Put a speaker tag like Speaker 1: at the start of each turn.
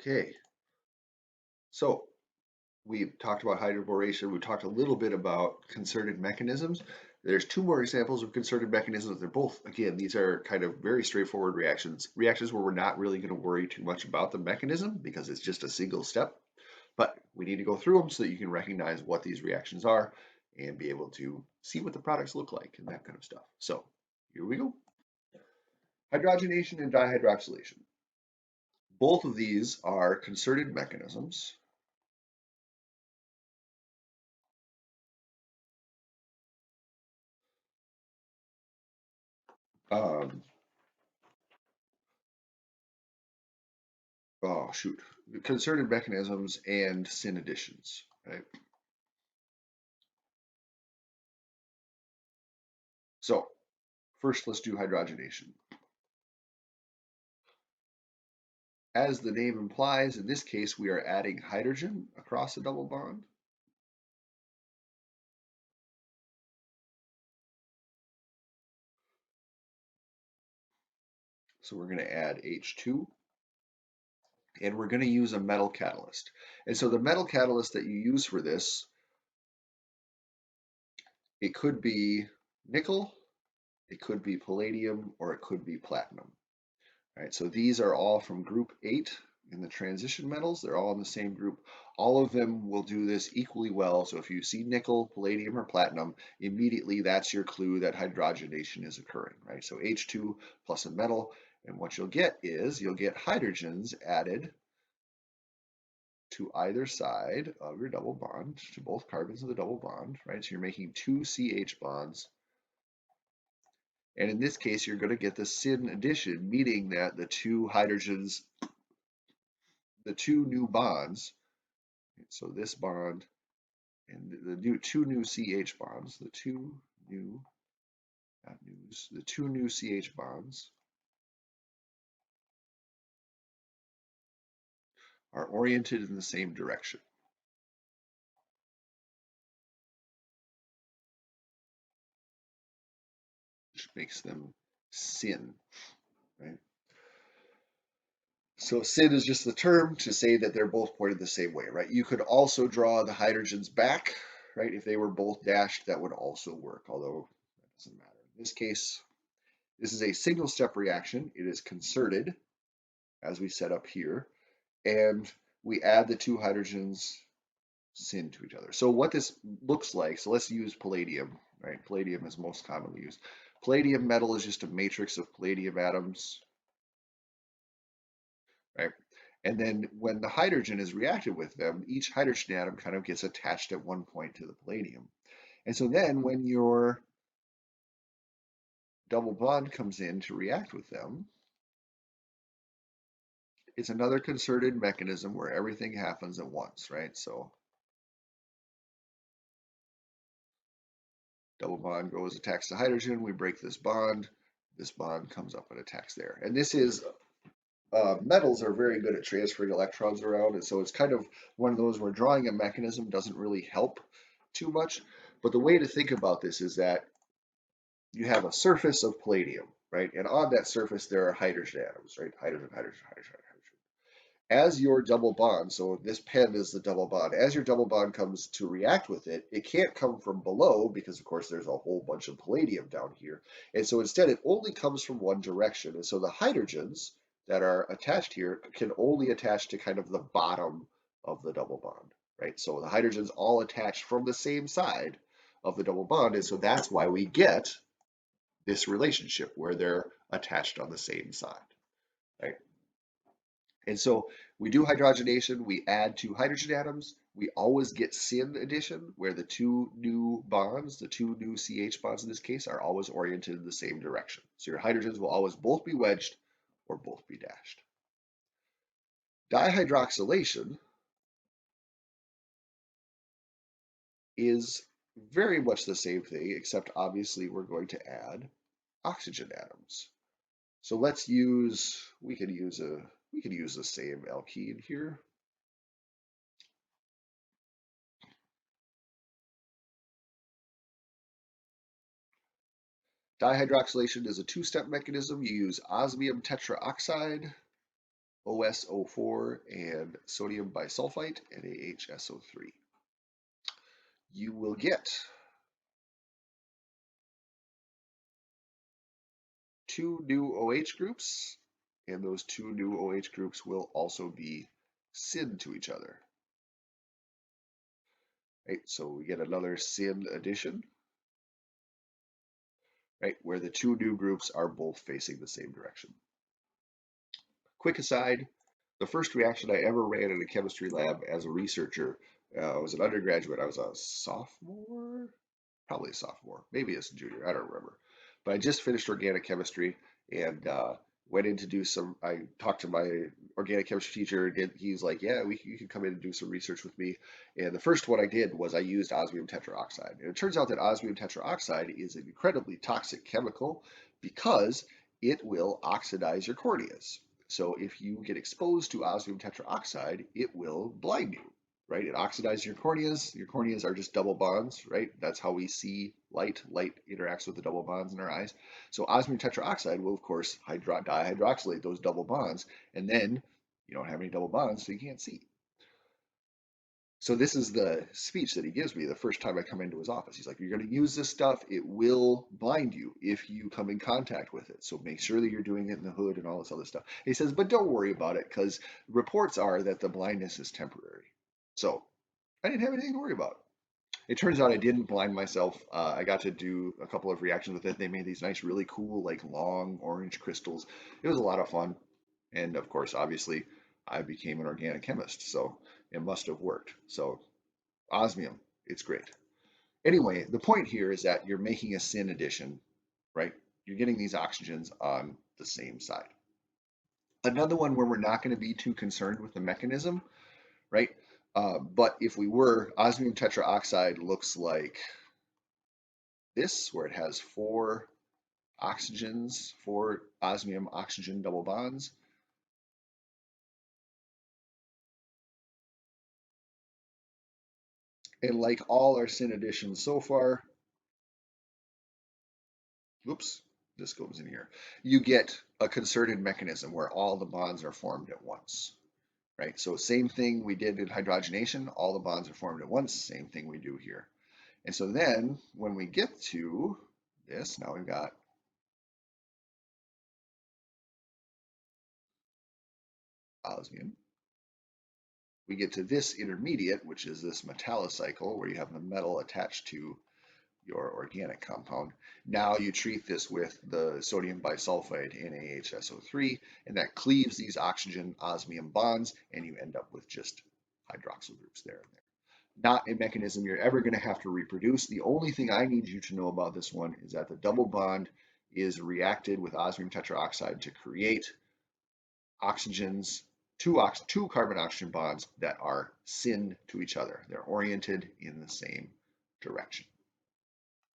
Speaker 1: Okay, so we've talked about hydroboration. We talked a little bit about concerted mechanisms. There's two more examples of concerted mechanisms. They're both, again, these are kind of very straightforward reactions where we're not really going to worry too much about the mechanism because it's just a single step. But we need to go through them so that you can recognize what these reactions are and be able to see what the products look like and that kind of stuff. So here we go. Hydrogenation and dihydroxylation. Both of these are concerted mechanisms. Um, oh shoot, concerted mechanisms and syn additions, right? So first let's do hydrogenation. As the name implies, in this case, we are adding hydrogen across a double bond. So we're going to add H2 and we're going to use a metal catalyst. And so the metal catalyst that you use for this, it could be nickel, it could be palladium, or it could be platinum. All right, so these are all from group 8 in the transition metals. They're all in the same group. All of them will do this equally well. So if you see nickel, palladium, or platinum, immediately that's your clue that hydrogenation is occurring, right? So H2 plus a metal, and what you'll get is you'll get hydrogens added to either side of your double bond, to both carbons of the double bond, right? So you're making two CH bonds. And in this case, you're going to get the syn addition, meaning that the two hydrogens, the two new bonds, so this bond and the two new CH bonds, the two new, not news, the two new CH bonds are oriented in the same direction, which makes them syn, right? So syn is just the term to say that they're both pointed the same way, right? You could also draw the hydrogens back, right? If they were both dashed, that would also work, although that doesn't matter. In this case, this is a single step reaction. It is concerted, as we set up here, and we add the two hydrogens syn to each other. So what this looks like, so let's use palladium, right? Palladium is most commonly used. Palladium metal is just a matrix of palladium atoms, right? And then when the hydrogen is reacted with them, each hydrogen atom kind of gets attached at one point to the palladium. And so then when your double bond comes in to react with them, it's another concerted mechanism where everything happens at once, right? So double bond goes, attacks the hydrogen, we break this bond comes up and attacks there. And this is, metals are very good at transferring electrons around, and so it's kind of one of those where drawing a mechanism doesn't really help too much. But the way to think about this is that you have a surface of palladium, right? And on that surface there are hydrogen atoms, right? Hydrogen, hydrogen, hydrogen, hydrogen. As your double bond, so this pen is the double bond, as your double bond comes to react with it, it can't come from below because of course there's a whole bunch of palladium down here. And so instead it only comes from one direction. And so the hydrogens that are attached here can only attach to kind of the bottom of the double bond, right? So the hydrogens all attach from the same side of the double bond. And so that's why we get this relationship where they're attached on the same side, right? And so we do hydrogenation, we add two hydrogen atoms, we always get syn addition, where the two new bonds, the two new CH bonds in this case, are always oriented in the same direction. So your hydrogens will always both be wedged or both be dashed. Dihydroxylation is very much the same thing, except obviously we're going to add oxygen atoms. So let's use, we could use the same alkene here. Dihydroxylation is a two-step mechanism. You use osmium tetraoxide OSO4 and sodium bisulfite, NaHSO3. You will get two new OH groups, and those two new OH groups will also be syn to each other. Right, so we get another syn addition, right, where the two new groups are both facing the same direction. Quick aside, the first reaction I ever ran in a chemistry lab as a researcher was an undergraduate. I was a sophomore, probably a sophomore, maybe as a junior, I don't remember. But I just finished organic chemistry and went in to do some. I talked to my organic chemistry teacher. And he's like, "Yeah, you can come in and do some research with me." And the first one I did was I used osmium tetroxide. And it turns out that osmium tetroxide is an incredibly toxic chemical because it will oxidize your corneas. So if you get exposed to osmium tetroxide, it will blind you, right? It oxidizes your corneas. Your corneas are just double bonds, right? That's how we see light. Light interacts with the double bonds in our eyes. So osmium tetroxide will, of course, dihydroxylate those double bonds, and then you don't have any double bonds, so you can't see. So this is the speech that he gives me the first time I come into his office. He's like, "You're going to use this stuff. It will blind you if you come in contact with it. So make sure that you're doing it in the hood and all this other stuff." He says, "But don't worry about it because reports are that the blindness is temporary." So I didn't have anything to worry about. It turns out I didn't blind myself. I got to do a couple of reactions with it. They made these nice, really cool, like long orange crystals. It was a lot of fun. And of course, obviously, I became an organic chemist, so it must have worked. So osmium, it's great. Anyway, the point here is that you're making a syn addition, right? You're getting these oxygens on the same side. Another one where we're not going to be too concerned with the mechanism, right? But if we were, osmium tetraoxide looks like this, where it has four oxygens, four osmium oxygen double bonds. And like all our syn additions so far, whoops, this goes in here, you get a concerted mechanism where all the bonds are formed at once, right? So same thing we did in hydrogenation, all the bonds are formed at once, same thing we do here. And so then when we get to this, now we've got osmium. We get to this intermediate, which is this metallocycle, where you have the metal attached to your organic compound. Now you treat this with the sodium bisulfite, NaHSO3, and that cleaves these oxygen osmium bonds, and you end up with just hydroxyl groups there and there. Not a mechanism you're ever going to have to reproduce. The only thing I need you to know about this one is that the double bond is reacted with osmium tetroxide to create oxygens, two carbon oxygen bonds that are syn to each other. They're oriented in the same direction.